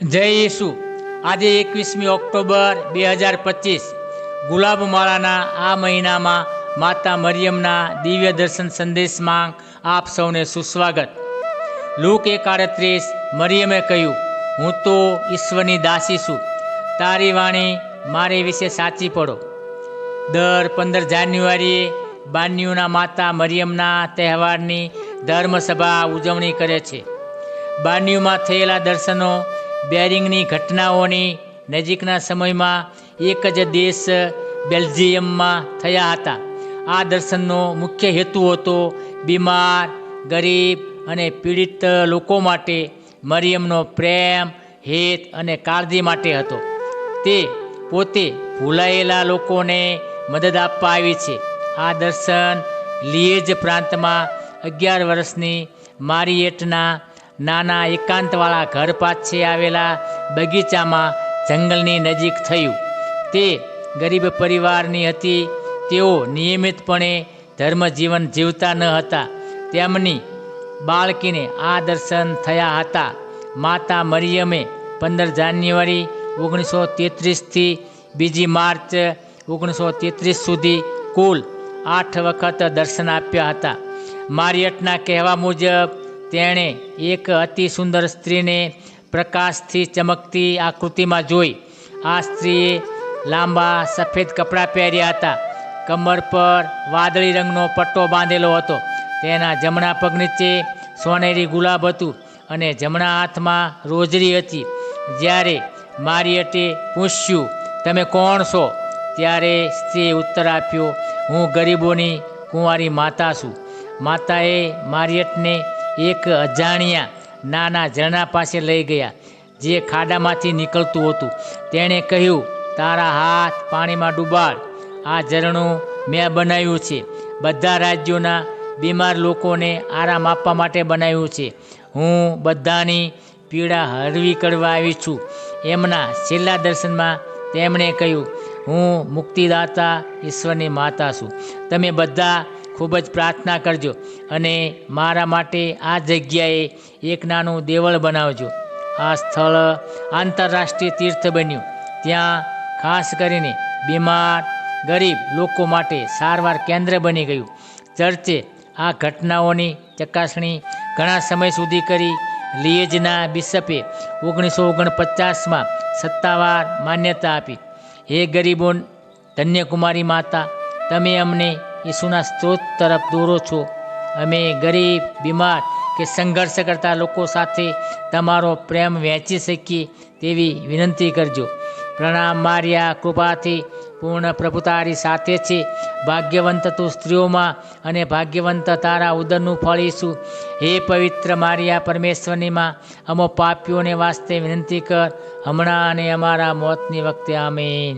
જય ઈસુ। આજે 21મી ઓક્ટોબર 2025 ગુલાબમાળાના આ મહિનામાં માતા મરિયમના દિવ્ય દર્શન સંદેશમાં આપ સૌને સુસ્વાગત। લૂક 1:38 મરિયમે કહ્યું, હું તો ઈશ્વરની દાસી છું, તારી વાણી મારી વિશે સાચી પડો। દર 15 જાન્યુઆરીએ બાન્યુના માતા મરિયમના તહેવારની ધર્મસભા ઉજવણી કરે છે। બાન્યુમાં થયેલા દર્શનો બેરિંગની ઘટનાઓની નજીકના સમયમાં એક જ દેશ બેલ્જિયમમાં થયા હતા। આ દર્શનનો મુખ્ય હેતુ હતો બીમાર, ગરીબ અને પીડિત લોકો માટે મરિયમનો પ્રેમ, હેત અને કાળજી માટે હતો। તે પોતે ભૂલાયેલા લોકોને મદદ આપવા આવી છે। આ દર્શન લિયેજ પ્રાંતમાં 11 વર્ષની મારિયેટના નાના એકાંતવાળા ઘર પાસે આવેલા બગીચામાં જંગલની નજીક થયું। તે ગરીબ પરિવારની હતી। તેઓ નિયમિતપણે ધર્મજીવન જીવતા ન હતા। તેમની બાળકીને આ દર્શન થયા હતા। માતા મરિયમે 15 જાન્યુઆરી 1933થી 2 માર્ચ 1933 સુધી કુલ 8 વખત દર્શન આપ્યા હતા। મારિયટના કહેવા મુજબ તેણે એક અતિ સુંદર સ્ત્રીને પ્રકાશથી ચમકતી આકૃતિમાં જોઈ। આ સ્ત્રીએ લાંબા સફેદ કપડાં પહેર્યા હતા, કમર પર વાદળી રંગનો પટ્ટો બાંધેલો હતો, તેના જમણા પગ નીચે સોનેરી ગુલાબ હતું અને જમણા હાથમાં રોજરી હતી। જ્યારે મારિયટે પૂછ્યું, તમે કોણ છો? ત્યારે સ્ત્રીએ ઉત્તર આપ્યો, હું ગરીબોની કુંવારી માતા છું। માતાએ મારિયટને એક અજાણ્યા નાના ઝરણા પાસે લઈ ગયા, જે ખાડામાંથી નીકળતું હતું। તેણે કહ્યું, તારા હાથ પાણીમાં ડૂબાડ। આ ઝરણું મેં બનાવ્યું છે, બધા રાજ્યોના બીમાર લોકોને આરામ આપવા માટે બનાવ્યું છે। હું બધાની પીડા હળવી કરવા આવી છું। એમના છેલ્લા દર્શનમાં તેમણે કહ્યું, હું મુક્તિદાતા ઈશ્વરની માતા છું। તમે બધા ખૂબ જ પ્રાર્થના કરજો અને મારા માટે આ જગ્યાએ એક નાનું દેવળ બનાવજો। આ સ્થળ આંતરરાષ્ટ્રીય તીર્થ બન્યું। ત્યાં ખાસ કરીને બીમાર, ગરીબ લોકો માટે સારવાર કેન્દ્ર બની ગયું। ચર્ચે આ ઘટનાઓની ચકાસણી ઘણા સમય સુધી કરી। લિયેજના બિશપે 1949માં સત્તાવાર માન્યતા આપી। હે ગરીબો, ધન્યકુમારી માતા, તમે અમને ઈસુના સ્ત્રોત તરફ દોરો છો। અમે ગરીબ, બીમાર કે સંઘર્ષ કરતા લોકો સાથે તમારો પ્રેમ વહેંચી શકીએ તેવી વિનંતી કરજો। પ્રણામ મારિયા, કૃપાથી પૂર્ણ પ્રભુ તારી સાથે છે। ભાગ્યવંત તું સ્ત્રીઓમાં અને ભાગ્યવંત તારા ઉદરનું ફળ ઈસુ। હે પવિત્ર મારિયા, પરમેશ્વરની માં, અમો પાપીઓને વાસ્તે વિનંતી કર, હમણાં અને અમારા મોતની વખતે। આમીન।